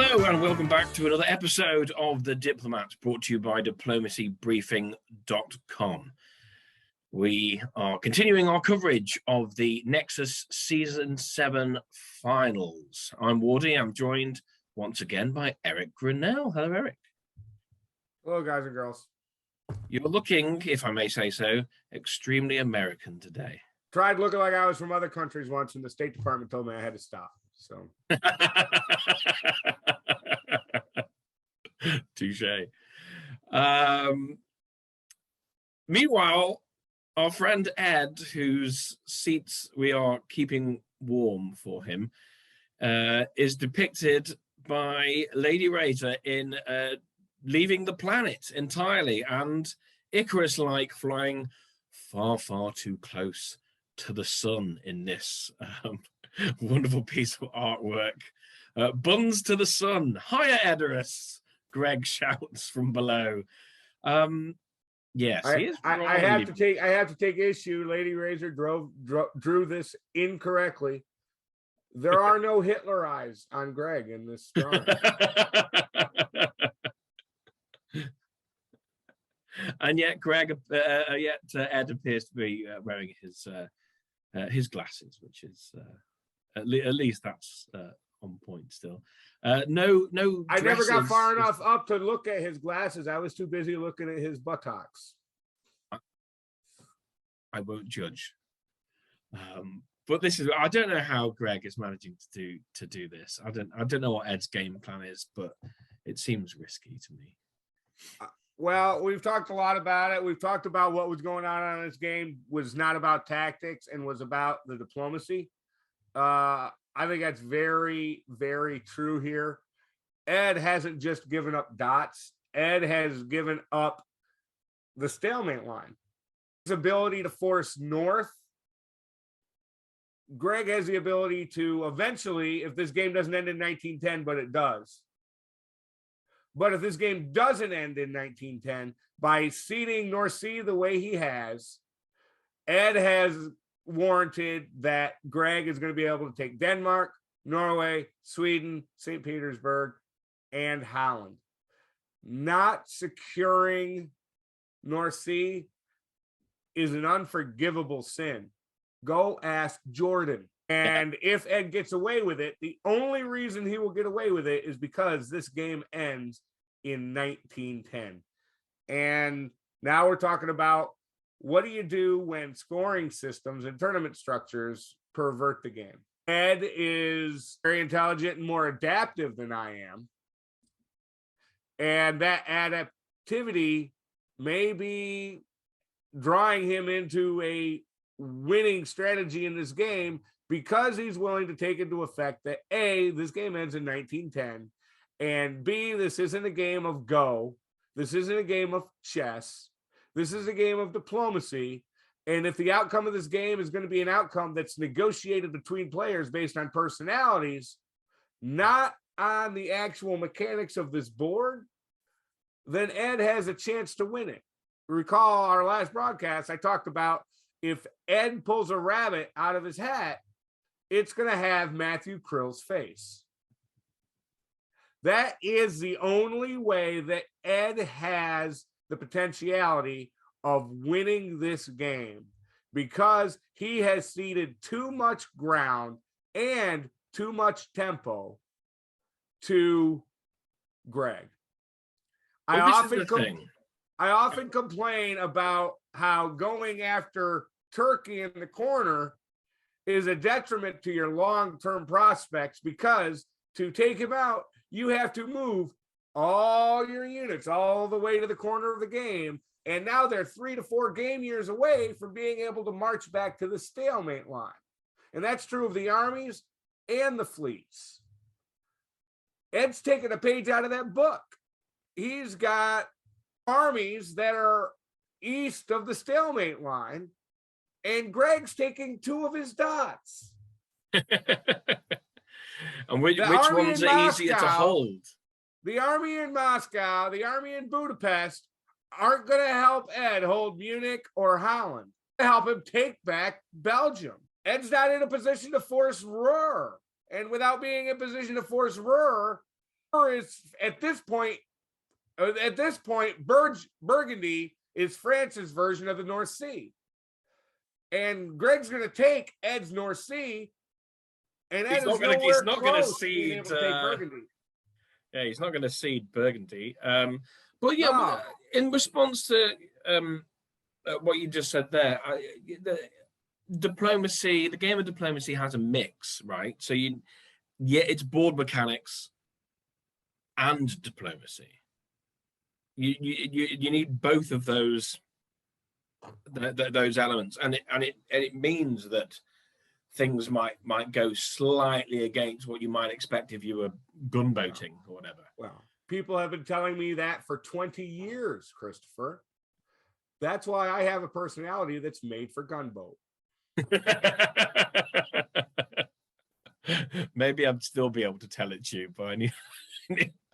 Hello and welcome back to another episode of The Diplomat, brought to you by diplomacybriefing.com. We are continuing our coverage of the Nexus Season 7 finals. I'm Wardy. I'm joined once again by Eric Grinnell. Hello, Eric. Hello, guys and girls. You're looking, if I may say so, extremely American today. Tried looking like I was from other countries once, and the State Department told me I had to stop. So, touche. Meanwhile, our friend Ed, whose seats we are keeping warm for him, is depicted by Lady Razor in leaving the planet entirely and Icarus-like flying far, far too close to the sun in this wonderful piece of artwork. Buns to the sun. Higher Edoras, Greg shouts from below. Yes, I have to take issue. Lady Razor drew this incorrectly. There are no Hitler eyes on Greg in this drawing. And yet Ed appears to be wearing his glasses, which is at least that's on point still. No. I never got far enough up to look at his glasses. I was too busy looking at his buttocks. I won't judge. But I don't know how Greg is managing to do this. I don't know what Ed's game plan is, but it seems risky to me. Well, we've talked a lot about it. We've talked about what was going on in this game was not about tactics and was about the diplomacy. I think that's very, very true here. Ed hasn't just given up dots. Ed has given up the stalemate line. His ability to force north. Greg has the ability to eventually, if this game doesn't end in 1910, but it does. But if this game doesn't end in 1910, by seeding North Sea the way he has, Ed has warranted that Greg is going to be able to take Denmark, Norway, Sweden, St. Petersburg, and Holland. Not securing North Sea is an unforgivable sin. Go ask Jordan. And if Ed gets away with it, the only reason he will get away with it is because this game ends in 1910. And now we're talking about what do you do when scoring systems and tournament structures pervert the game? Ed is very intelligent and more adaptive than I am. And that adaptivity may be drawing him into a winning strategy in this game because he's willing to take into effect that A, this game ends in 1910, and B, this isn't a game of Go. This isn't a game of chess. This is a game of diplomacy. And if the outcome of this game is going to be an outcome that's negotiated between players based on personalities, not on the actual mechanics of this board, then Ed has a chance to win it. Recall our last broadcast, I talked about if Ed pulls a rabbit out of his hat, it's going to have Matthew Krill's face. That is the only way that Ed has the potentiality of winning this game, because he has ceded too much ground and too much tempo to Greg. Well, I often complain about how going after Turkey in the corner is a detriment to your long-term prospects, because to take him out, you have to move all your units all the way to the corner of the game. And now they're 3 to 4 game years away from being able to march back to the stalemate line. And that's true of the armies and the fleets. Ed's taken a page out of that book. He's got armies that are east of the stalemate line, and Greg's taking 2 of his dots. And which ones are easier to hold? The army in Moscow, the army in Budapest aren't going to help Ed hold Munich or Holland. To help him take back Belgium. Ed's not in a position to force Ruhr. And without being in a position to force Ruhr, is at this point, Burgundy is France's version of the North Sea. And Greg's going to take Ed's North Sea, and Ed is nowhere close to being able to take Burgundy. Yeah, he's not going to cede Burgundy. But yeah, no. In response to what you just said there, the diplomacy, the game of diplomacy has a mix, right? So it's board mechanics and diplomacy. You need both of those elements, and it means that things might go slightly against what you might expect if you were gunboating or whatever. Well, people have been telling me that for 20 years, Christopher. That's why I have a personality that's made for gunboat. Maybe I'd still be able to tell it to you, but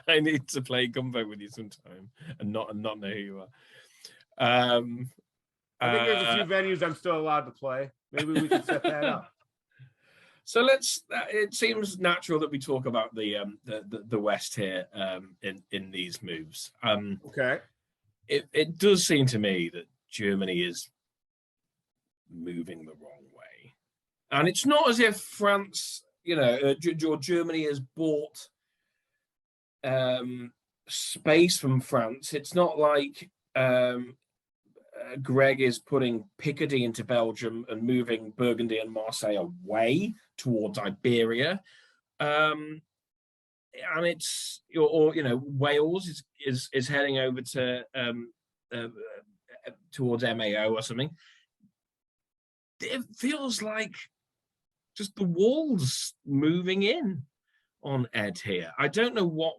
I need to play gunboat with you sometime and not know who you are. I think there's a few venues I'm still allowed to play. Maybe we can set that up. So it seems natural that we talk about the West here in these moves. Okay. It does seem to me that Germany is moving the wrong way, and it's not as if France, or Germany has bought space from France. It's not like Greg is putting Picardy into Belgium and moving Burgundy and Marseille away towards Iberia. And it's, Wales is heading over to towards MAO or something. It feels like just the walls moving in on Ed here. I don't know what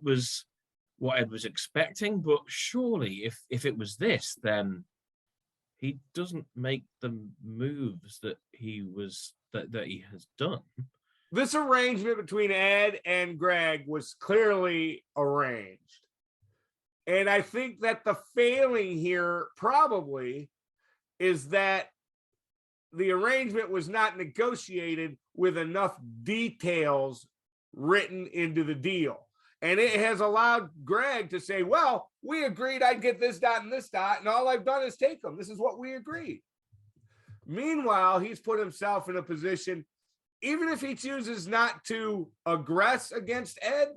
Ed was expecting, but surely if it was this, then he doesn't make the moves that he has done. This arrangement between Ed and Greg was clearly arranged. And I think that the failing here probably is that the arrangement was not negotiated with enough details written into the deal. And it has allowed Greg to say, well, we agreed I'd get this dot and this dot, and all I've done is take them. This is what we agreed. Meanwhile, he's put himself in a position, even if he chooses not to aggress against Ed,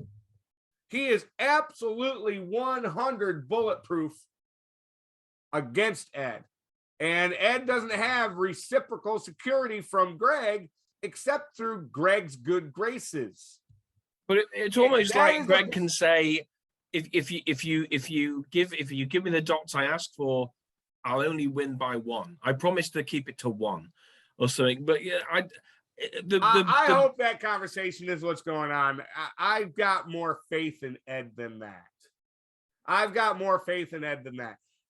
he is absolutely 100 bulletproof against Ed. And Ed doesn't have reciprocal security from Greg except through Greg's good graces. But it's almost like Greg can say, if you give me the dots I asked for, I'll only win by 1. I promise to keep it to 1 or something. But yeah, I hope that conversation is what's going on. I've got more faith in Ed than that.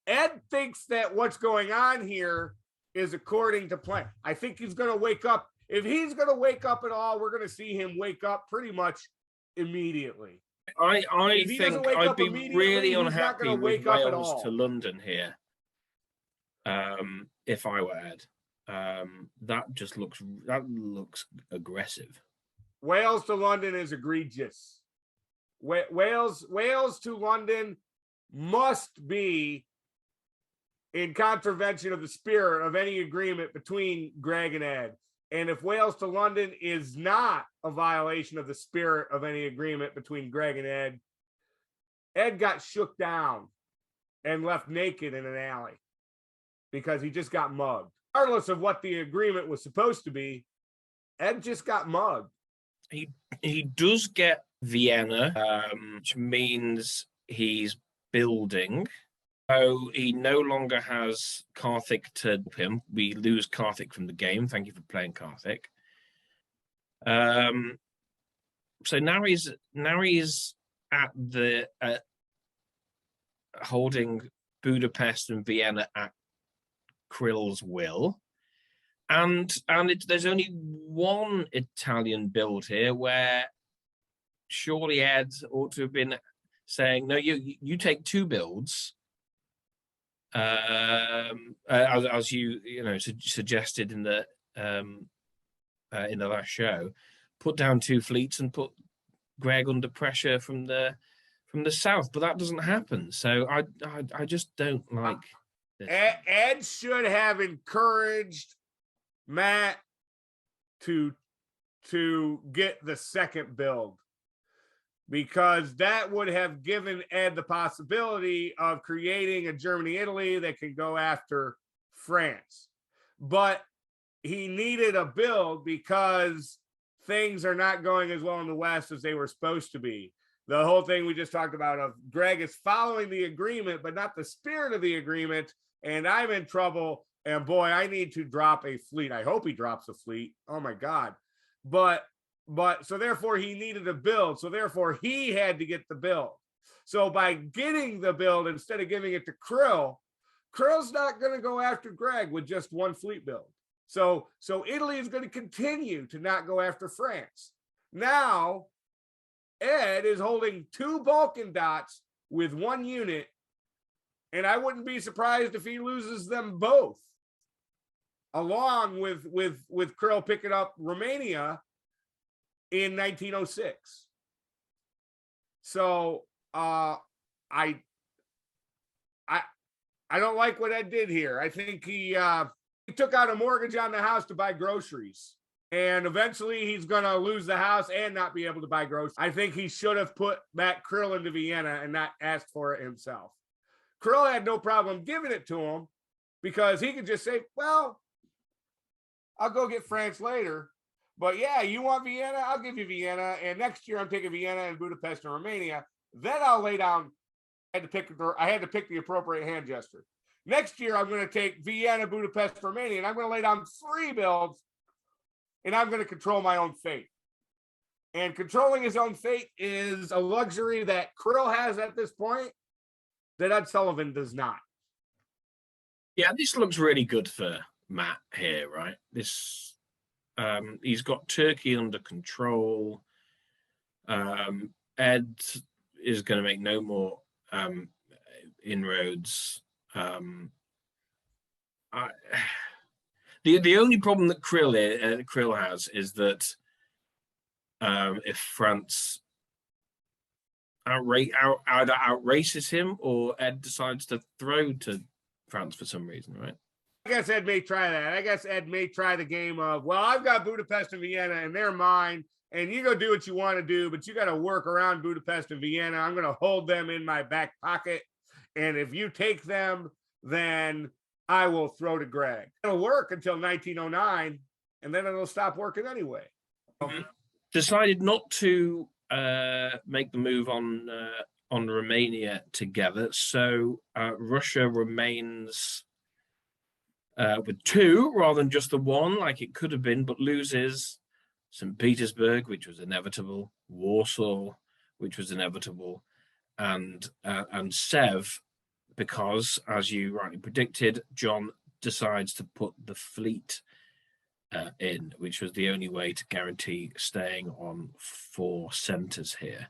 Ed thinks that what's going on here is according to plan. I think he's going to wake up. If he's going to wake up at all, we're going to see him wake up pretty much immediately. I think I'd be really unhappy with Wales to London here. If I were Ed, that looks aggressive. Wales to London is egregious. Wales to London must be in contravention of the spirit of any agreement between Greg and Ed. And if Wales to London is not a violation of the spirit of any agreement between Greg and Ed, Ed got shook down and left naked in an alley because he just got mugged. Regardless of what the agreement was supposed to be, Ed just got mugged. He does get Vienna, which means he's building. So he no longer has Karthik to help him. We lose Karthik from the game. Thank you for playing Karthik. So now he's at the holding Budapest and Vienna at Krill's will, and there's only one Italian build here where surely Ed ought to have been saying, no, you take 2 builds. As you suggested in the last show, put down 2 fleets and put Greg under pressure from the from the south, but that doesn't happen. So I just don't like this. Ed should have encouraged Matt to get the second build, because that would have given Ed the possibility of creating a Germany-Italy that can go after France. But he needed a build because things are not going as well in the West as they were supposed to be. The whole thing we just talked about of Greg is following the agreement, but not the spirit of the agreement. And I'm in trouble. And boy, I need to drop a fleet. I hope he drops a fleet. Oh my God. But so therefore he needed a build. So therefore he had to get the build. So by getting the build, instead of giving it to Krill's not going to go after Greg with just one fleet build. So Italy is going to continue to not go after France. Now, Ed is holding 2 Balkan dots with 1 unit, and I wouldn't be surprised if he loses them both, along with Krill picking up Romania in 1906. So I don't like what Ed did here. I think he took out a mortgage on the house to buy groceries. And eventually he's going to lose the house and not be able to buy groceries. I think he should have put Matt Krill into Vienna and not asked for it himself. Krill had no problem giving it to him because he could just say, well, I'll go get France later. But yeah, you want Vienna? I'll give you Vienna. And next year I'm taking Vienna and Budapest and Romania. Then I'll lay down. I had to pick the appropriate hand gesture. Next year I'm going to take Vienna, Budapest, Romania, and I'm going to lay down 3 builds. And I'm going to control my own fate. And controlling his own fate is a luxury that Krill has at this point that Ed Sullivan does not. Yeah, this looks really good for Matt here, right? This he's got Turkey under control. Ed is going to make no more inroads. The only problem that Krill has is that if France either outraces him or Ed decides to throw to France for some reason, right? I guess Ed may try that. I guess Ed may try the game of, well, I've got Budapest and Vienna and they're mine, and you go do what you want to do, but you got to work around Budapest and Vienna. I'm going to hold them in my back pocket. And if you take them, then I will throw to Greg. It'll work until 1909, and then it'll stop working anyway. Decided not to make the move on Romania together, so Russia remains with 2 rather than just the 1, like it could have been, but loses St. Petersburg, which was inevitable, Warsaw, which was inevitable, and Sev, because, as you rightly predicted, John decides to put the fleet in, which was the only way to guarantee staying on 4 centers here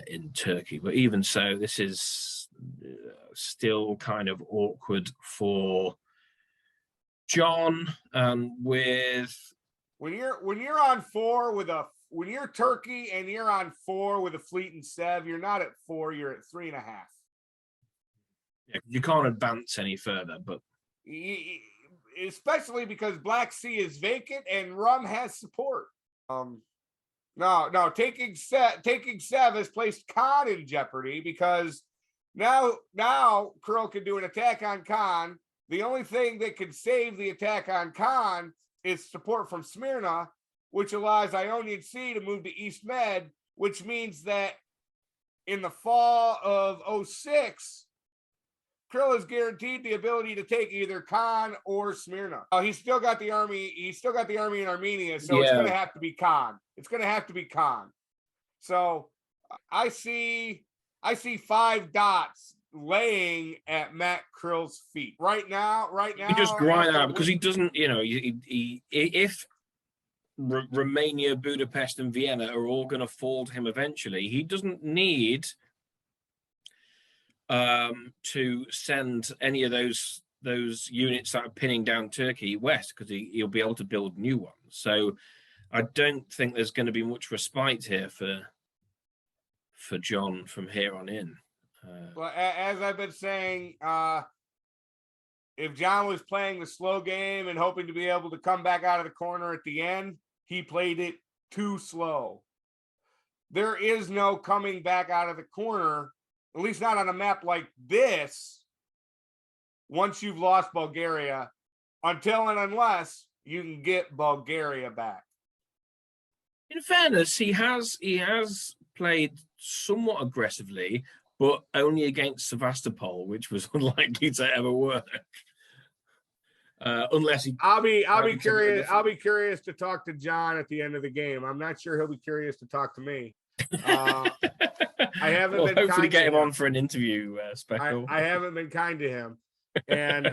in Turkey. But even so, this is still kind of awkward for John, with when you're on 4 with when you're Turkey and you're on 4 with a fleet and Sev, you're not at 4, you're at 3.5. Yeah, you can't advance any further, but especially because Black Sea is vacant and Rum has support. No, taking Sev has placed Khan in jeopardy, because now Krill can do an attack on Khan. The only thing that can save the attack on Khan is support from Smyrna, which allows Ionian Sea to move to East Med, which means that in the fall of 06, Krill is guaranteed the ability to take either Khan or Smyrna. He's still got the army. He's still got the army in Armenia, so It's going to have to be Khan. It's going to have to be Khan. So I see 5 dots laying at Matt Krill's feet right now. He just grind out because he doesn't. If Romania, Budapest, and Vienna are all going to fall to him eventually, he doesn't need to send any of those units that are pinning down Turkey west, because he'll be able to build new ones. So I don't think there's going to be much respite here for John from here on in. Well, as I've been saying, if John was playing the slow game and hoping to be able to come back out of the corner at the end, he played it too slow. There is no coming back out of the corner, at least not on a map like this, once you've lost Bulgaria, until and unless you can get Bulgaria back. In fairness, he has played somewhat aggressively, but only against Sevastopol, which was unlikely to ever work. Unless he, I'll be curious. I'll be curious to talk to John at the end of the game. I'm not sure he'll be curious to talk to me. I haven't been hopefully kind get to him on for an interview, Speckle. I haven't been kind to him, and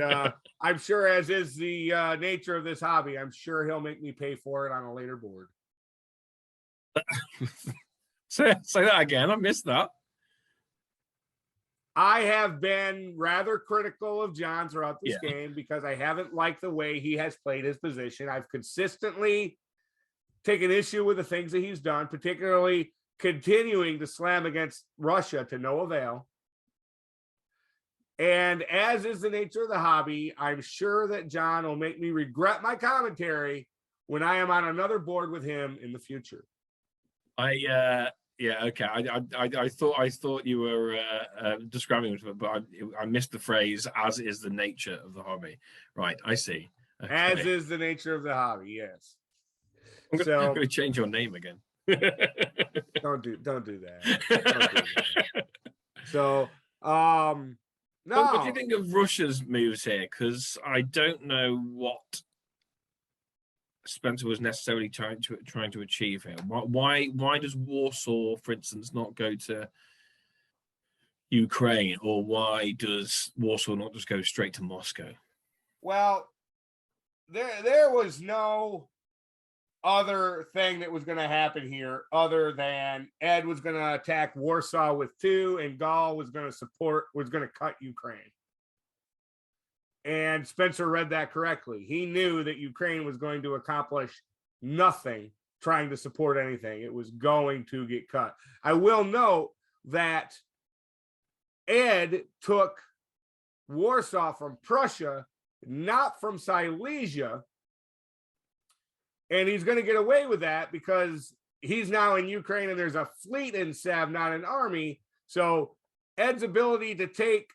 I'm sure, as is the nature of this hobby, I'm sure he'll make me pay for it on a later board. Say that again. I missed that. I have been rather critical of John throughout this game because I haven't liked the way he has played his position. I've consistently taken issue with the things that he's done, particularly continuing to slam against Russia to no avail. And as is the nature of the hobby, I'm sure that John will make me regret my commentary when I am on another board with him in the future. Yeah, okay. I thought you were describing it, but I missed the phrase "as is the nature of the hobby." Right, I see. Okay. As is the nature of the hobby, yes. I'm going to change your name again. Don't do that. Don't do that. So, no. What do you think of Russia's moves here? Because I don't know what Spencer was necessarily trying to achieve here. Why does Warsaw, for instance, not go to Ukraine, or why does Warsaw not just go straight to Moscow? Well, there was no other thing that was going to happen here other than Ed was going to attack Warsaw with 2, and Gaul was going to cut Ukraine. And Spencer read that correctly. He knew that Ukraine was going to accomplish nothing trying to support anything. It was going to get cut. I will note that Ed took Warsaw from Prussia, not from Silesia. And he's going to get away with that because he's now in Ukraine and there's a fleet in Sev, not an army. So Ed's ability to take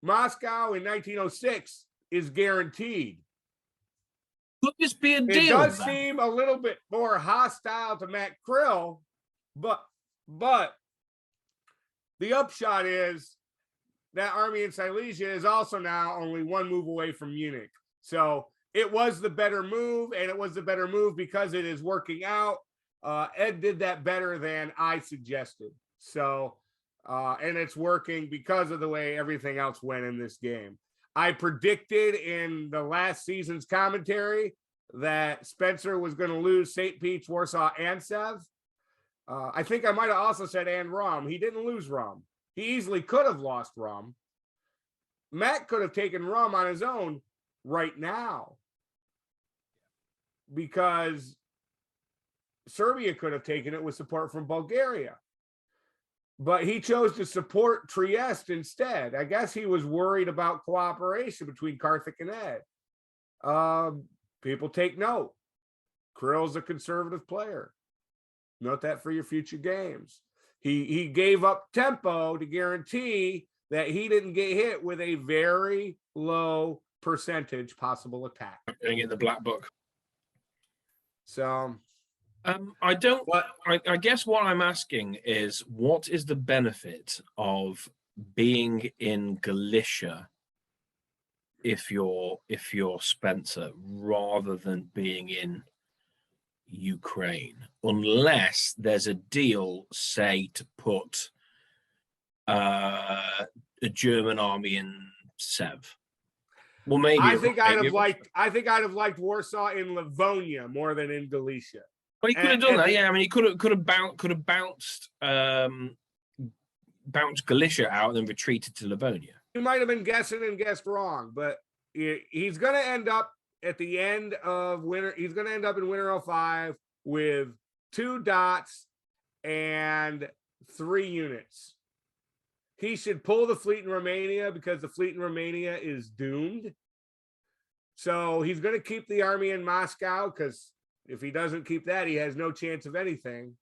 Moscow in 1906 is guaranteed. Could this be a deal? It does seem a little bit more hostile to Matt Krill, but the upshot is that army in Silesia is also now only 1 move away from Munich. So it was the better move, and it was the better move because it is working out. Ed did that better than I suggested. So, and it's working because of the way everything else went in this game. I predicted in the last season's commentary that Spencer was going to lose St. Pete's, Warsaw, and Sev. I think I might have also said and Rum. He didn't lose Rum. He easily could have lost Rum. Matt could have taken Rum on his own right now because Serbia could have taken it with support from Bulgaria. But he chose to support Trieste instead. I guess he was worried about cooperation between Karthik and Ed. People take note. Krill's a conservative player. Note that for your future games. He gave up tempo to guarantee that he didn't get hit with a very low percentage possible attack. Getting in the black book. So I guess what I'm asking is, what is the benefit of being in Galicia if you're Spencer, rather than being in Ukraine, unless there's a deal, say, to put a German army in Sev? Well, maybe I think I'd have liked Warsaw in Livonia more than in Galicia. Well, he could have done that. Yeah, I mean, he could have bounced Galicia out and then retreated to Livonia. He might have been guessing and guessed wrong, but he's going to end up at the end of winter. He's going to end up in winter 05 with 2 dots and 3 units. He should pull the fleet in Romania because the fleet in Romania is doomed. So he's going to keep the army in Moscow because if he doesn't keep that, he has no chance of anything.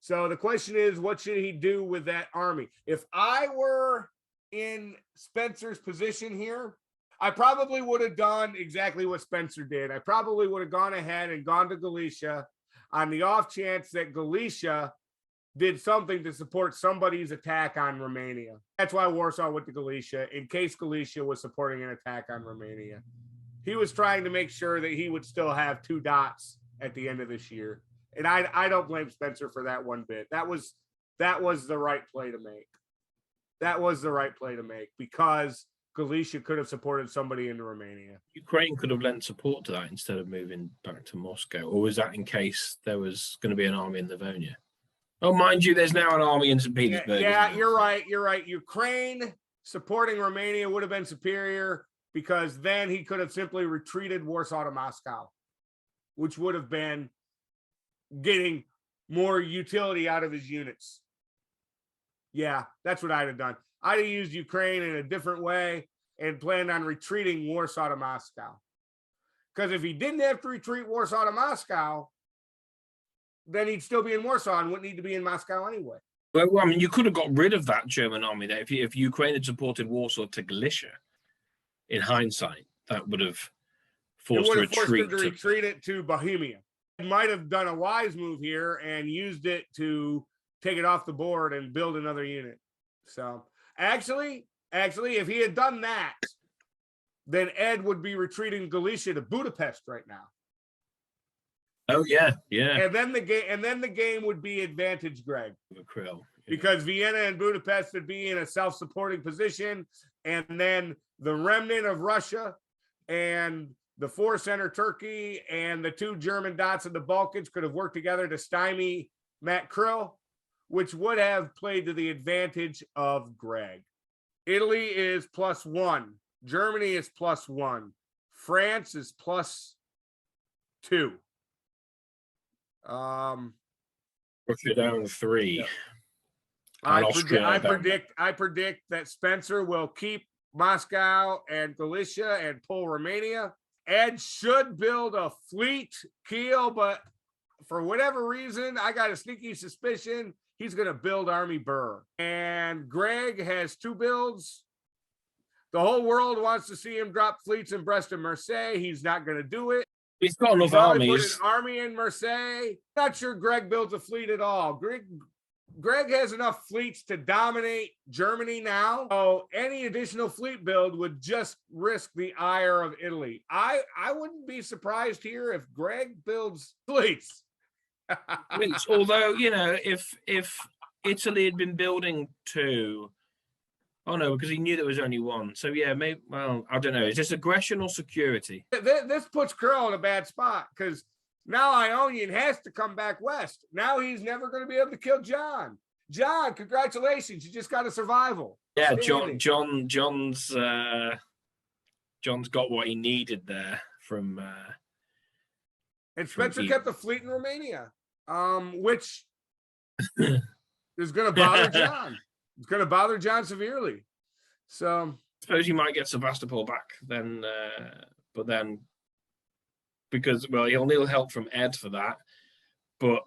So the question is, what should he do with that army? If I were in Spencer's position here, I probably would have done exactly what Spencer did. I probably would have gone ahead and gone to Galicia on the off chance that Galicia did something to support somebody's attack on Romania. That's why Warsaw went to Galicia, in case Galicia was supporting an attack on Romania. He was trying to make sure that he would still have 2 dots at the end of this year. And I don't blame Spencer for that one bit. That was the right play to make. That was the right play to make because Galicia could have supported somebody into Romania. Ukraine could have lent support to that instead of moving back to Moscow. Or was that in case there was going to be an army in Livonia? Oh, mind you, there's now an army in St. Petersburg. Yeah, you're right. You're right. Ukraine supporting Romania would have been superior because then he could have simply retreated Warsaw to Moscow, which would have been getting more utility out of his units. Yeah, that's what I'd have done. I'd have used Ukraine in a different way and planned on retreating Warsaw to Moscow. Because if he didn't have to retreat Warsaw to Moscow, then he'd still be in Warsaw and wouldn't need to be in Moscow anyway. Well, I mean, you could have got rid of that German army there if Ukraine had supported Warsaw to Galicia. In hindsight, that would have forced him to retreat it to Bohemia. He might have done a wise move here and used it to take it off the board and build another unit. So actually, if he had done that, then Ed would be retreating Galicia to Budapest right now. Oh yeah. And then the game would be advantage Greg. Because Vienna and Budapest would be in a self-supporting position, and then the remnant of Russia and the force center Turkey and the 2 German dots in the Balkans could have worked together to stymie Matt Krill, which would have played to the advantage of Greg. Italy is +1. Germany is +1. France is +2. Russia down 3. Yeah. I predict that Spencer will keep Moscow and Galicia and pull Romania. Ed should build a fleet, Kiel, but for whatever reason, I got a sneaky suspicion he's going to build Army Burr. And Greg has 2 builds. The whole world wants to see him drop fleets in Brest and Marseille. He's not going to do it. He's got enough armies. Put an army in Marseille. Not sure Greg builds a fleet at all. Greg has enough fleets to dominate Germany now. So any additional fleet build would just risk the ire of Italy. I wouldn't be surprised here if Greg builds fleets. Although, if Italy had been building 2, oh no, because he knew there was only 1. So yeah, maybe. Well, I don't know. Is this aggression or security? This puts Curl in a bad spot because now Ionian has to come back west. Now he's never going to be able to kill John. John, congratulations! You just got a survival. Yeah, John's got what he needed there from. And Spencer kept the fleet in Romania, which is going to bother John. It's going to bother John severely. So I suppose he might get Sevastopol back then, but then because he'll need help from Ed for that. But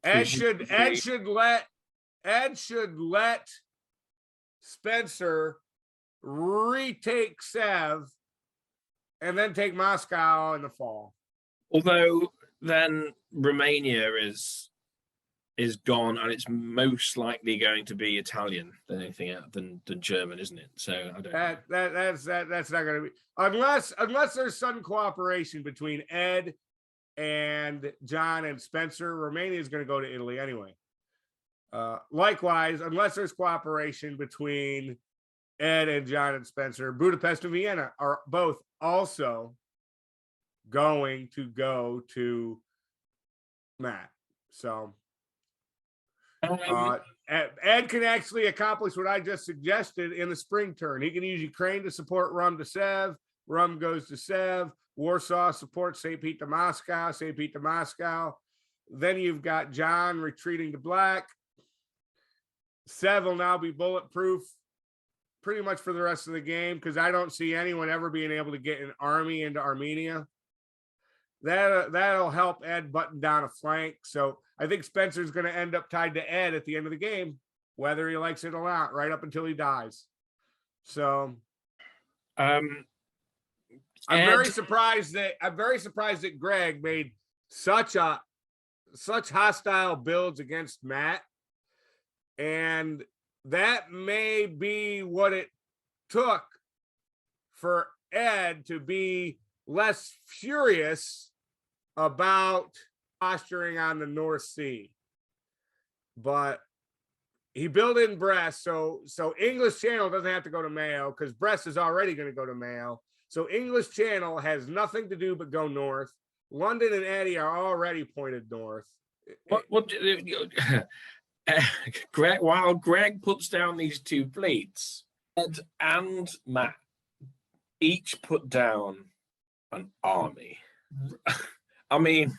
Ed should let Spencer retake Sev and then take Moscow in the fall. Although then Romania is gone, and it's most likely going to be Italian than anything else than German, isn't it? So I don't know. That's not going to be unless there's some cooperation between Ed and John and Spencer. Romania is going to go to Italy anyway. Likewise, unless there's cooperation between Ed and John and Spencer, Budapest and Vienna are both also going to go to Matt. So Ed can actually accomplish what I just suggested in the spring turn. He can use Ukraine to support Rum to Sev. Rum goes to Sev. Warsaw supports St. Pete to Moscow. St. Pete to Moscow. Then you've got John retreating to black. Sev will now be bulletproof pretty much for the rest of the game, because I don't see anyone ever being able to get an army into Armenia. That'll help Ed button down a flank. So I think Spencer's going to end up tied to Ed at the end of the game, whether he likes it or not, right up until he dies. So I'm very surprised that Greg made such hostile builds against Matt, and that may be what it took for Ed to be less furious about posturing on the North Sea. But he built in Brest, so English Channel doesn't have to go to Mayo, because Brest is already going to go to Mayo. So English Channel has nothing to do but go north. London and Eddie are already pointed north. Greg, while Greg puts down these two fleets, Ed and Matt each put down an army. I mean,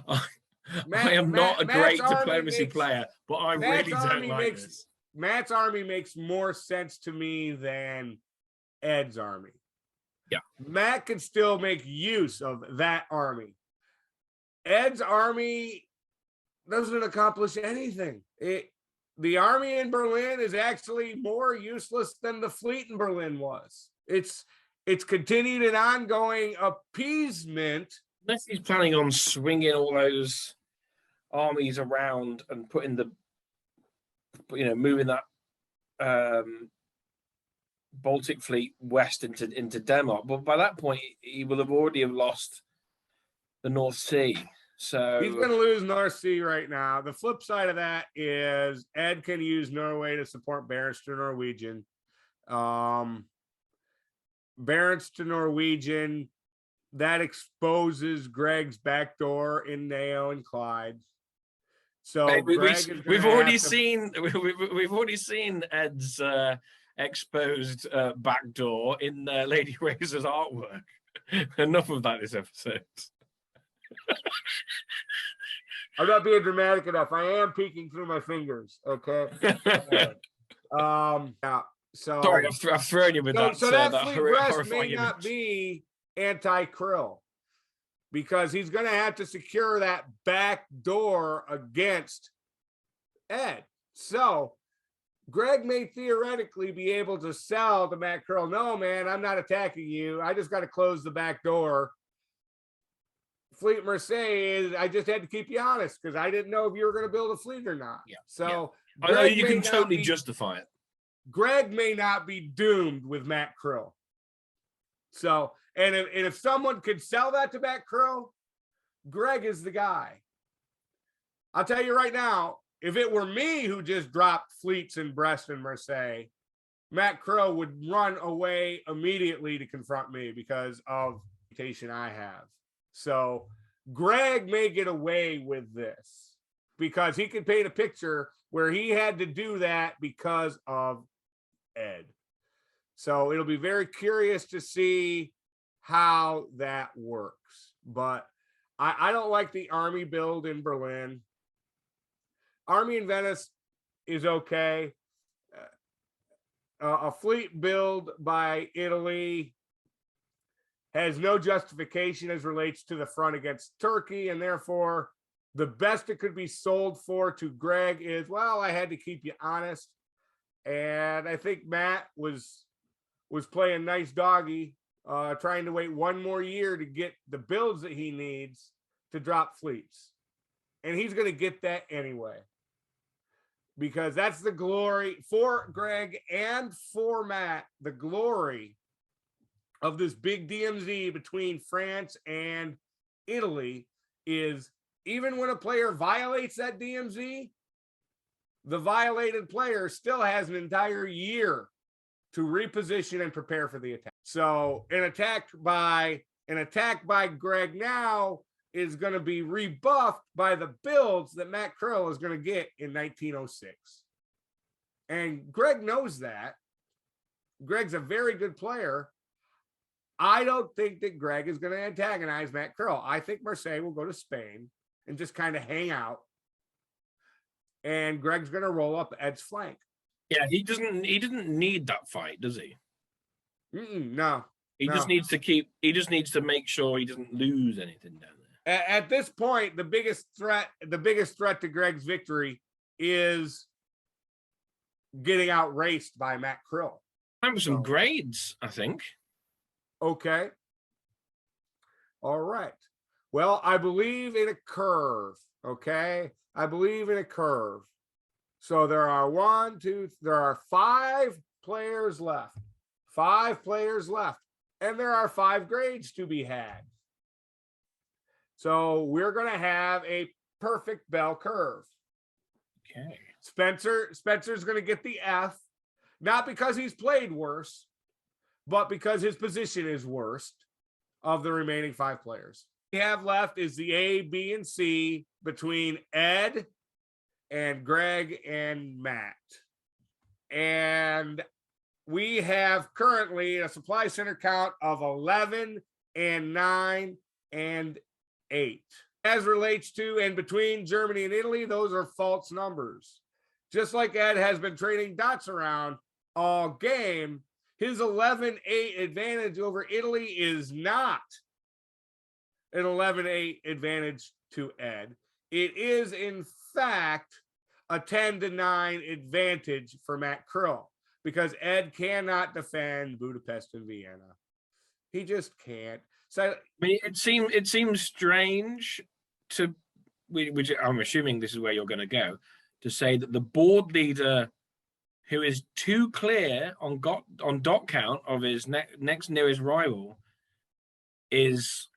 I am not a great diplomacy player, but I really don't like this. Matt's army makes more sense to me than Ed's army. Yeah. Matt can still make use of that army. Ed's army doesn't accomplish anything. The army in Berlin is actually more useless than the fleet in Berlin was. It's continued an ongoing appeasement. Unless he's planning on swinging all those armies around and putting moving that Baltic fleet west into Denmark. But by that point, he will have already lost the North Sea. So he's going to lose North Sea right now. The flip side of that is Ed can use Norway to support Barents to Norwegian. Barents to Norwegian, that exposes Greg's backdoor in Nao and Clyde. So we've already seen Ed's exposed backdoor in Lady Razor's artwork. Enough of that this episode. I'm not being dramatic enough. I am peeking through my fingers. Okay. Yeah. So sorry, I've thrown you with that. So that fleet Brest may not be anti-Krill, because he's going to have to secure that back door against Ed. So Greg may theoretically be able to sell to Matt Krill, no, man, I'm not attacking you. I just got to close the back door. Fleet Marseille, I just had to keep you honest, because I didn't know if you were going to build a fleet or not. Yeah. So yeah. You can totally justify it. Greg may not be doomed with Matt Krill. So, and if someone could sell that to Matt Krill, Greg is the guy. I'll tell you right now, if it were me who just dropped fleets in Brest and Marseille, Matt Krill would run away immediately to confront me because of the reputation I have. So Greg may get away with this because he could paint a picture where he had to do that because of Ed. So it'll be very curious to see how that works. But I don't like the army build in Berlin. Army in Venice is okay. A fleet build by Italy has no justification as relates to the front against Turkey, and therefore the best it could be sold for to Greg is, well, I had to keep you honest. And I think Matt was playing nice doggy, trying to wait one more year to get the builds that he needs to drop fleets. And he's going to get that anyway, because that's the glory for Greg and for Matt. The glory of this big DMZ between France and Italy is, even when a player violates that DMZ, the violated player still has an entire year to reposition and prepare for the attack. So an attack by Greg now is going to be rebuffed by the builds that Matt Krill is going to get in 1906. And Greg knows that. Greg's a very good player. I don't think that Greg is going to antagonize Matt Krill. I think Marseille will go to Spain. and just kind of hang out. And Greg's going to roll up Ed's flank. Yeah, he doesn't need that fight, does he? No. He just needs to make sure he doesn't lose anything down there. At this point, the biggest threat to Greg's victory is getting outraced by Matt Krill. Time for some grades, I think. Okay. All right. Well, I believe in a curve. Okay. I believe in a curve. So there are 5 players left. 5 players left. And there are 5 grades to be had. So we're going to have a perfect bell curve. Okay. Spencer's going to get the F, not because he's played worse, but because his position is worst of the remaining 5 players. We have left is the A, B, and C between Ed and Greg and Matt. And we have currently a supply center count of 11 and 9 and 8. As relates to and between Germany and Italy, those are false numbers. Just like Ed has been trading dots around all game, his 11-8 advantage over Italy is not an 11-8 advantage to Ed. It is, in fact, a 10-9 advantage for Matt Krill, because Ed cannot defend Budapest and Vienna. He just can't. So I mean, it seems strange to, which I'm assuming this is where you're going to go, to say that the board leader, who is too clear on dot count of his next nearest rival, is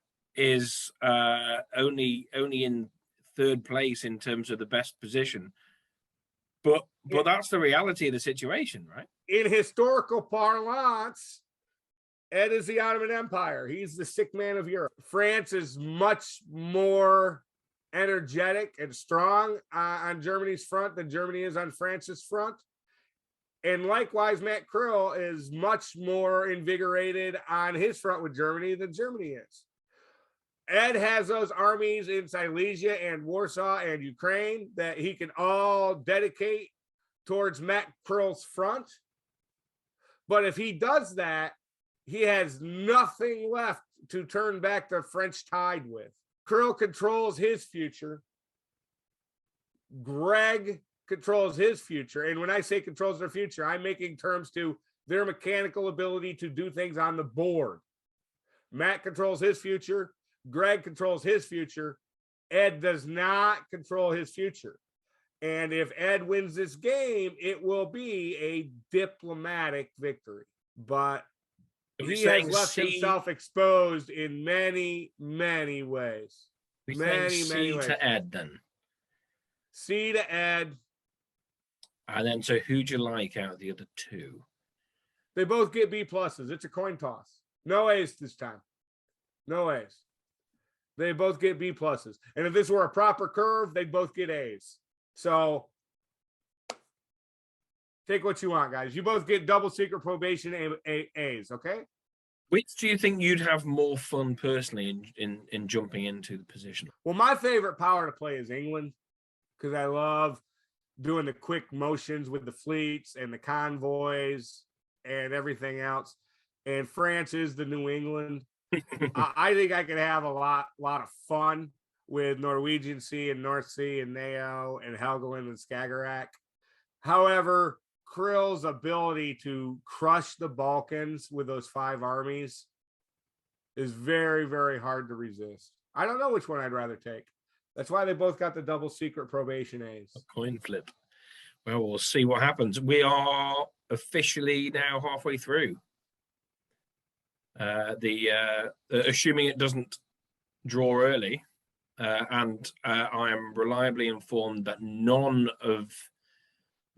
only in 3rd place in terms of the best position. But that's the reality of the situation, right? In historical parlance, Ed is the Ottoman Empire. He's the sick man of Europe. France is much more energetic and strong on Germany's front than Germany is on France's front. And likewise, Matt Krill is much more invigorated on his front with Germany than Germany is. Ed has those armies in Silesia and Warsaw and Ukraine that he can all dedicate towards Matt Krill's front. But if he does that, he has nothing left to turn back the French tide with. Krill controls his future. Greg controls his future. And when I say controls their future, I'm making terms to their mechanical ability to do things on the board. Matt controls his future. Greg controls his future. Ed does not control his future. And if Ed wins this game, it will be a diplomatic victory. But he has left himself exposed in many, many ways. Many ways. To Ed, then. C to Ed. And then, so who'd you like out of the other 2? They both get B pluses. It's a coin toss. No A's this time. No A's. They both get B pluses. And if this were a proper curve, they'd both get A's. So take what you want, guys. You both get double secret probation A's, okay? Which do you think you'd have more fun personally in jumping into the position? Well, my favorite power to play is England, because I love doing the quick motions with the fleets and the convoys and everything else. And France is the New England. I think I could have a lot of fun with Norwegian Sea and North Sea and Nao and Helgoland and Skagerrak. However, Krill's ability to crush the Balkans with those 5 armies is very, very hard to resist. I don't know which one I'd rather take. That's why they both got the double secret probation A's. A coin flip. Well, we'll see what happens. We are officially now halfway through. Assuming it doesn't draw early, and I am reliably informed that none of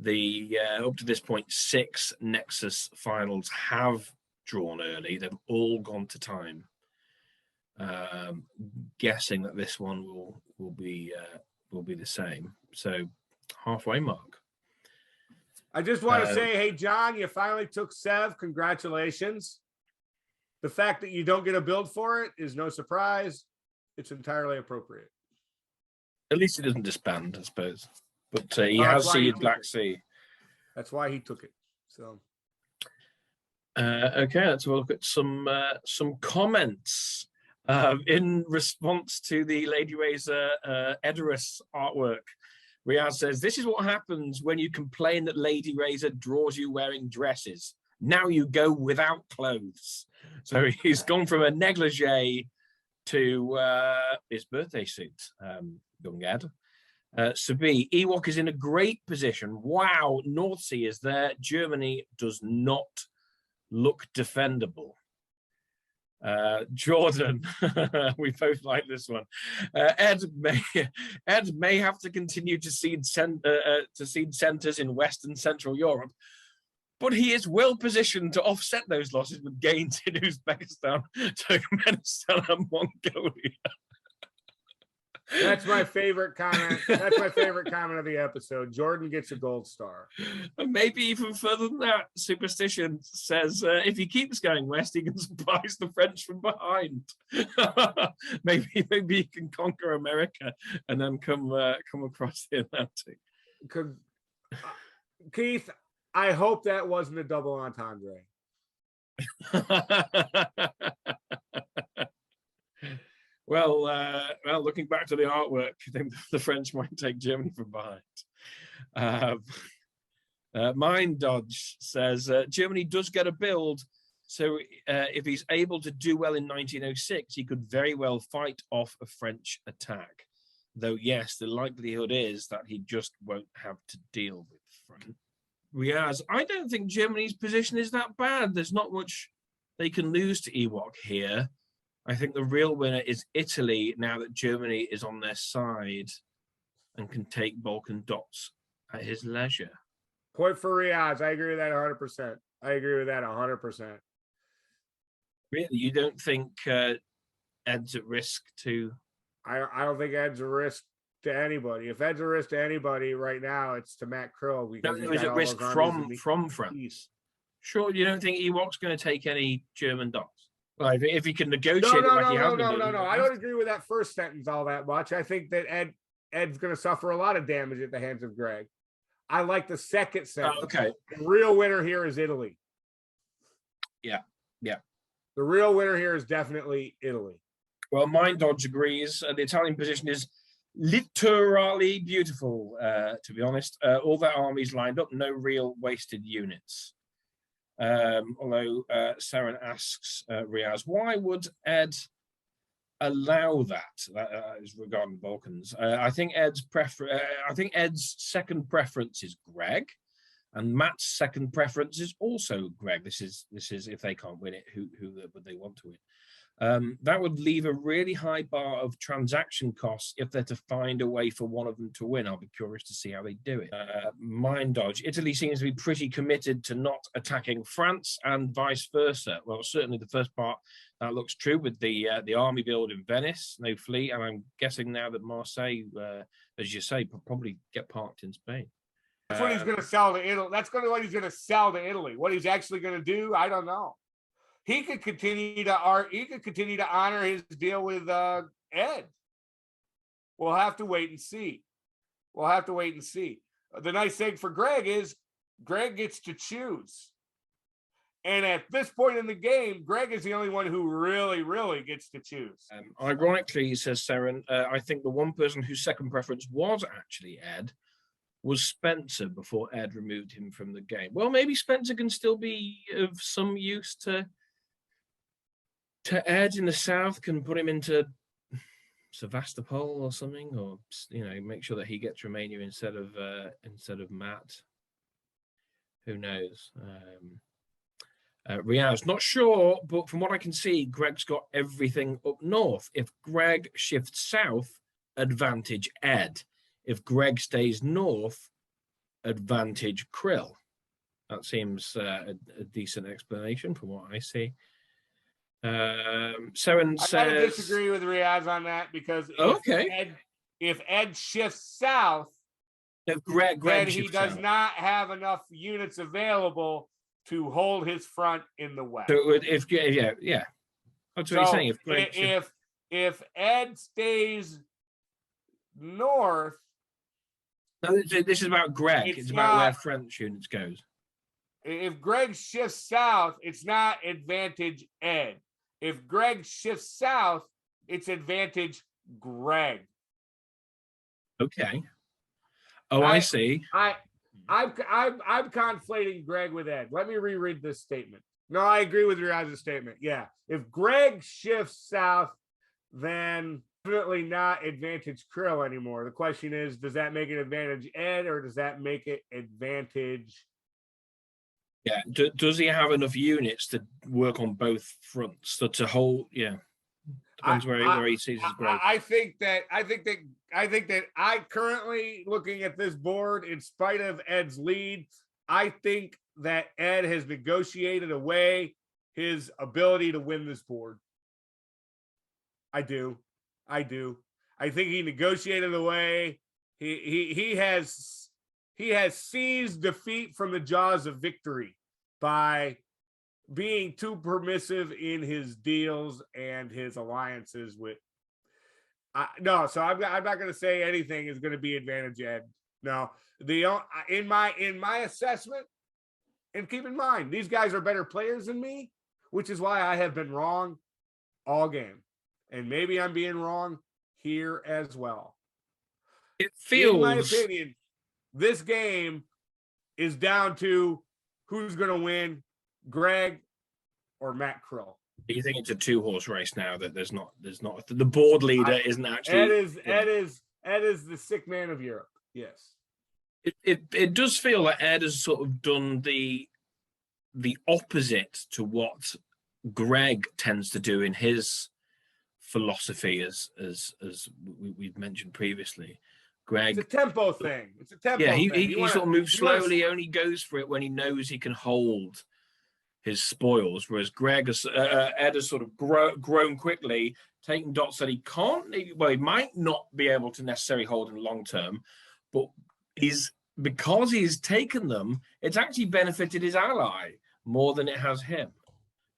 the up to this point 6 Nexus finals have drawn early. They've all gone to time. Guessing that this one will be the same. So halfway mark. I just want to say, hey John, you finally took Sev. Congratulations. The fact that you don't get a build for it is no surprise. It's entirely appropriate. At least he doesn't disband, I suppose. But he Well, has that's why he seen took Black it. Sea. That's why he took it. So Okay, let's have a look at some comments in response to the Lady Razor Edoras artwork. Riaz says, "This is what happens when you complain that Lady Razor draws you wearing dresses. Now you go without clothes." So he's gone from a negligee to his birthday suit, young Ed. Sabi, Ewok is in a great position. Wow, North Sea is there. Germany does not look defendable. Jordan, we both like this one. Ed may have to continue to seed centers in Western Central Europe, but he is well positioned to offset those losses with gains in Uzbekistan, Turkmenistan, and Mongolia. that's my favorite comment. That's my favorite comment of the episode. Jordan gets a gold star. And maybe even further than that, Superstition says if he keeps going west, he can surprise the French from behind. maybe he can conquer America and then come across the Atlantic. Keith, I hope that wasn't a double entendre. Well, looking back to the artwork, I think the French might take Germany from behind. Mind Dodge says Germany does get a build, so if he's able to do well in 1906, he could very well fight off a French attack. Though, yes, the likelihood is that he just won't have to deal with France. Riaz, I don't think Germany's position is that bad. There's not much they can lose to Ewok here. I think the real winner is Italy now that Germany is on their side and can take Balkan dots at his leisure. Point for Riaz. I agree with that 100%. I agree with that 100%. Really? You don't think Ed's at risk to... I don't think Ed's a risk to anybody. If Ed's a risk to anybody right now, it's to Matt Krill. No, he's at risk from France. Sure, you don't think Ewok's going to take any German dots? Well, if he can negotiate No. I don't agree with that first sentence all that much. I think that Ed's going to suffer a lot of damage at the hands of Greg. I like the second sentence. Oh, okay. The real winner here is Italy. Yeah. The real winner here is definitely Italy. Well, Mind Dodge agrees. The Italian position is literally beautiful, to be honest. All their armies lined up, no real wasted units. Although Saren asks Riaz, why would Ed allow that? Is regarding the Balkans. I think Ed's second preference is Greg, and Matt's second preference is also Greg. This is if they can't win it, who would they want to win? That would leave a really high bar of transaction costs if they're to find a way for one of them to win. I'll be curious to see how they do it. Mind Dodge. Italy seems to be pretty committed to not attacking France and vice versa. Well, certainly the first part, that looks true with the army build in Venice, no fleet. And I'm guessing now that Marseille, as you say, will probably get parked in Spain. That's what he's going to sell to Italy. That's going to what he's going to sell to Italy. What he's actually going to do, I don't know. He could continue to honor his deal with Ed. We'll have to wait and see. The nice thing for Greg is Greg gets to choose. And at this point in the game, Greg is the only one who really, really gets to choose. Ironically, says Saren, I think the one person whose second preference was actually Ed was Spencer before Ed removed him from the game. Well, maybe Spencer can still be of some use to Ed in the south, can put him into Sevastopol or something, or make sure that he gets Romania instead of Matt. Who knows? Riaz, not sure, but from what I can see, Greg's got everything up north. If Greg shifts south, advantage Ed. If Greg stays north, advantage Krill. That seems a decent explanation from what I see. Saren says, I gotta disagree with Riaz on that because if Ed shifts south, then he does not have enough units available to hold his front in the west. So yeah. That's what he's saying. If Ed stays north. No, this is about Greg. It's about where French units goes. If Greg shifts south, it's not advantage Ed. If Greg shifts south, it's advantage Greg. Okay. Oh, I see. I'm conflating Greg with Ed. Let me reread this statement. No, I agree with your guys' statement. Yeah. If Greg shifts south, then definitely not advantage Krill anymore. The question is, does that make it advantage Ed or does that make it advantage? Yeah. Does he have enough units to work on both fronts? So to hold, yeah. Depends where he sees his growth. I think that I currently, looking at this board, in spite of Ed's lead, I think that Ed has negotiated away his ability to win this board. I do. I think he negotiated away. He has seized defeat from the jaws of victory by being too permissive in his deals and his alliances with. So I'm not going to say anything is going to be advantage Ed. No, in my assessment, and keep in mind, these guys are better players than me, which is why I have been wrong all game. And maybe I'm being wrong here as well. It feels, in my opinion, this game is down to who's going to win, Greg or Matt Krill. Do you think it's a 2-horse race now that there's not the board leader isn't actually Ed is the sick man of Europe. Yes. It does feel like Ed has sort of done the opposite to what Greg tends to do in his philosophy, as we've mentioned previously. Greg, it's a tempo thing. It's a tempo. Yeah, he thing. Sort of moves slowly. Only goes for it when he knows he can hold his spoils. Whereas Ed has sort of grown quickly, taking dots that he can't. Well, he might not be able to necessarily hold in the long term, but because he's taken them, it's actually benefited his ally more than it has him,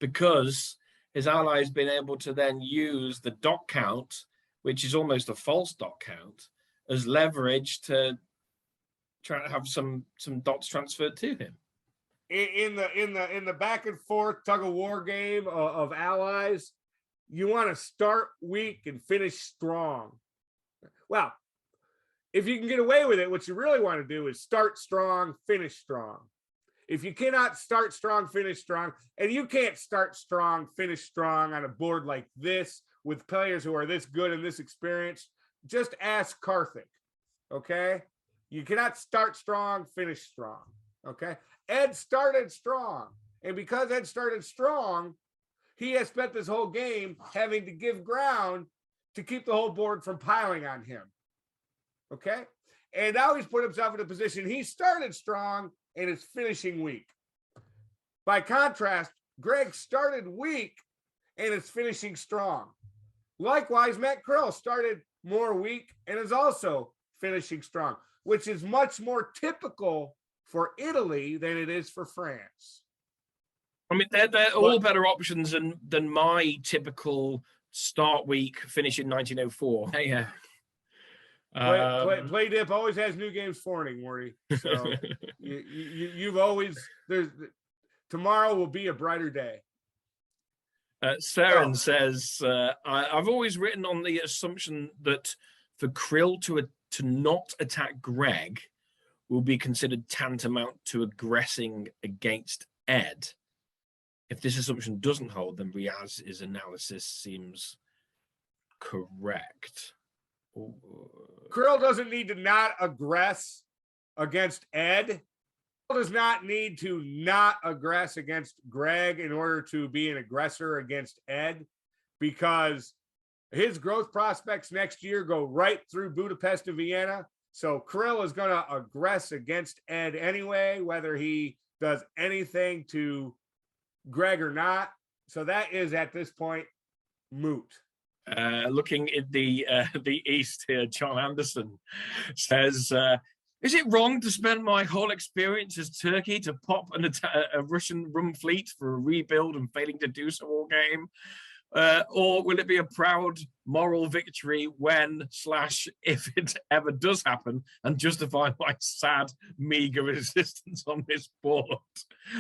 because his ally has been able to then use the dot count, which is almost a false dot count, as leverage to try to have some dots transferred to him. In the back and forth tug of war game of allies, you want to start weak and finish strong. Well, if you can get away with it, what you really want to do is start strong, finish strong. If you cannot start strong, finish strong, and you can't start strong, finish strong on a board like this with players who are this good and this experienced, just ask Karthik, okay? You cannot start strong, finish strong, okay? Ed started strong, and because Ed started strong, he has spent this whole game having to give ground to keep the whole board from piling on him, okay? And now he's put himself in a position he started strong and is finishing weak. By contrast, Greg started weak and is finishing strong. Likewise, Matt Krill started more weak and is also finishing strong, which is much more typical for Italy than it is for France. I mean, they're all better options than my typical start week, finish in 1904. Yeah. Play Dip always has new games forming, Morty. So you've always tomorrow will be a brighter day. Saren says, I've always written on the assumption that for Krill to not attack Greg will be considered tantamount to aggressing against Ed. If this assumption doesn't hold, then Riaz's analysis seems correct. Krill doesn't need to not aggress against Ed. Krill does not need to not aggress against Greg in order to be an aggressor against Ed, because his growth prospects next year go right through Budapest to Vienna. So Krill is going to aggress against Ed anyway, whether he does anything to Greg or not. So that is at this point moot. Looking at the East here, John Anderson says, is it wrong to spend my whole experience as Turkey to pop a Russian rum fleet for a rebuild and failing to do so all game? Or will it be a proud moral victory when / if it ever does happen and justify my sad, meager existence on this board?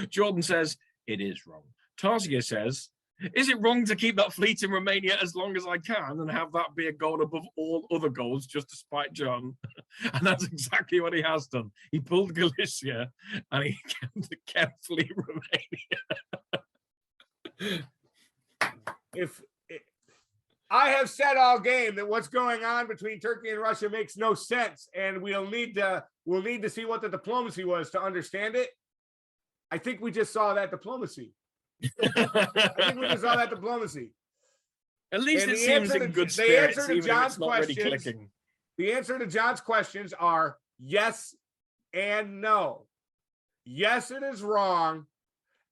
Jordan says, it is wrong. Tarzia says, is it wrong to keep that fleet in Romania as long as I can and have that be a goal above all other goals just to spite John? And that's exactly what he has done. He pulled Galicia and he kept Fleet Romania. If I have said all game that what's going on between Turkey and Russia makes no sense, and we'll need to see what the diplomacy was to understand it. I think we just saw that diplomacy. I think we just saw that diplomacy. At least it seems in good spirits, even if it's not really clicking. The answer to John's questions are yes and no. Yes, it is wrong,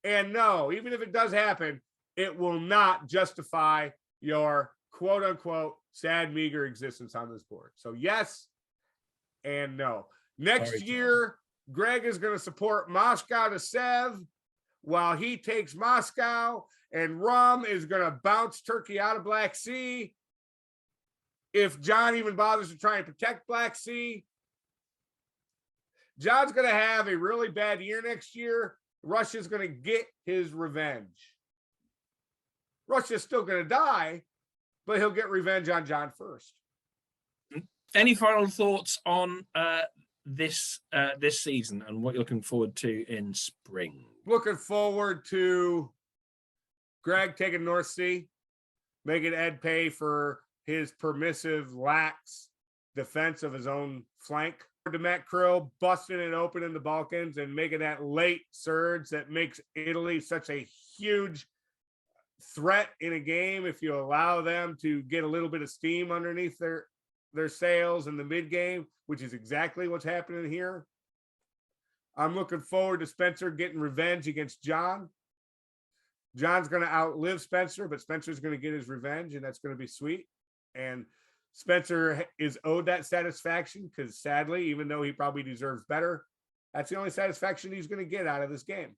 and no, even if it does happen, it will not justify your quote unquote sad, meager existence on this board. So yes and no. Next year, Greg is going to support Moscow to Sev while he takes Moscow, and Rum is going to bounce Turkey out of Black Sea. If John even bothers to try and protect Black Sea, John's going to have a really bad year next year. Russia's going to get his revenge. Russia's still going to die, but he'll get revenge on John first. Any final thoughts on this season and what you're looking forward to in spring? Looking forward to Greg taking North Sea, making Ed pay for his permissive, lax defense of his own flank. To Matt Krill busting it open in the Balkans and making that late surge that makes Italy such a huge threat in a game if you allow them to get a little bit of steam underneath their sails in the mid game, which is exactly what's happening here. I'm looking forward to Spencer getting revenge against John. John's going to outlive Spencer, but Spencer's going to get his revenge, and that's going to be sweet. And Spencer is owed that satisfaction because, sadly, even though he probably deserves better, that's the only satisfaction he's going to get out of this game.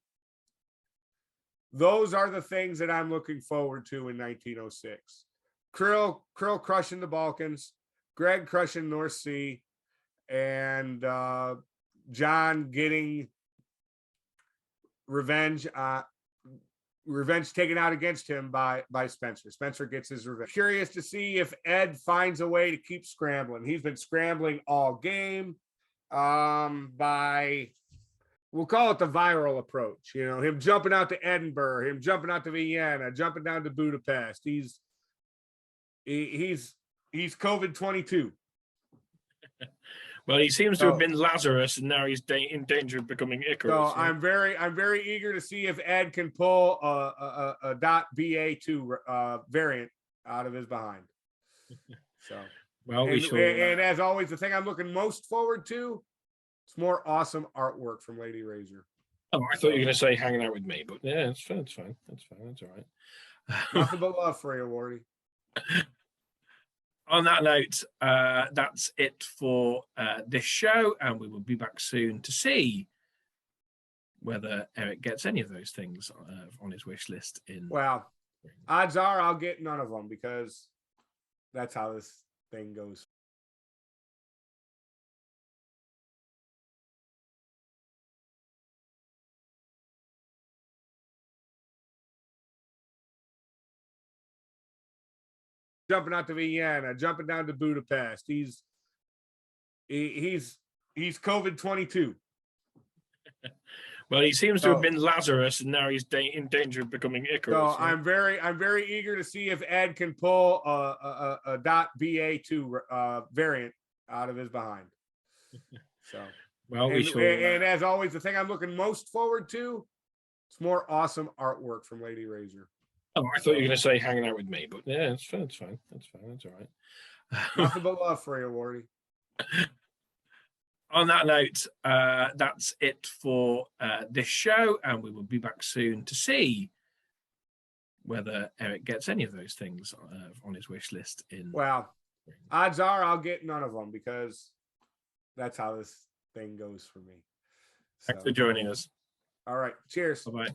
Those are the things that I'm looking forward to in 1906. Krill crushing the Balkans, Greg crushing North Sea, and John getting revenge taken out against him by Spencer. Spencer gets his revenge. Curious to see if Ed finds a way to keep scrambling. He's been scrambling all game by, we'll call it the viral approach. You know, him jumping out to Edinburgh, him jumping out to Vienna, jumping down to Budapest. He's COVID-22. Well, he seems to have been Lazarus, and now he's in danger of becoming Icarus. So I'm very eager to see if Ed can pull a .BA2 variant out of his behind. So, well, and as always, the thing I'm looking most forward to, it's more awesome artwork from Lady Razor. Oh, I thought you were going to say hanging out with me, but yeah, it's fine. That's fine. That's all right. Nothing but love for you, Wardy. On that note, that's it for this show, and we will be back soon to see whether Eric gets any of those things on his wish list. Well, odds are I'll get none of them because that's how this thing goes. Jumping out to Vienna, jumping down to Budapest. He's COVID-22. Well, he seems to have been Lazarus, and now he's in danger of becoming Icarus. So I'm very eager to see if Ed can pull a .BA2 variant out of his behind. So, well, and as always, the thing I'm looking most forward to, it's more awesome artwork from Lady Razor. Oh, I thought you were going to say hanging out with me, but yeah, it's fine. That's fine. That's all right. Nothing but love for you, Wardy. On that note, that's it for this show, and we will be back soon to see whether Eric gets any of those things on his wish list. Well, odds are I'll get none of them because that's how this thing goes for me. Thanks for joining us. All right. Cheers. Bye-bye.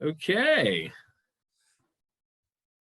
Okay.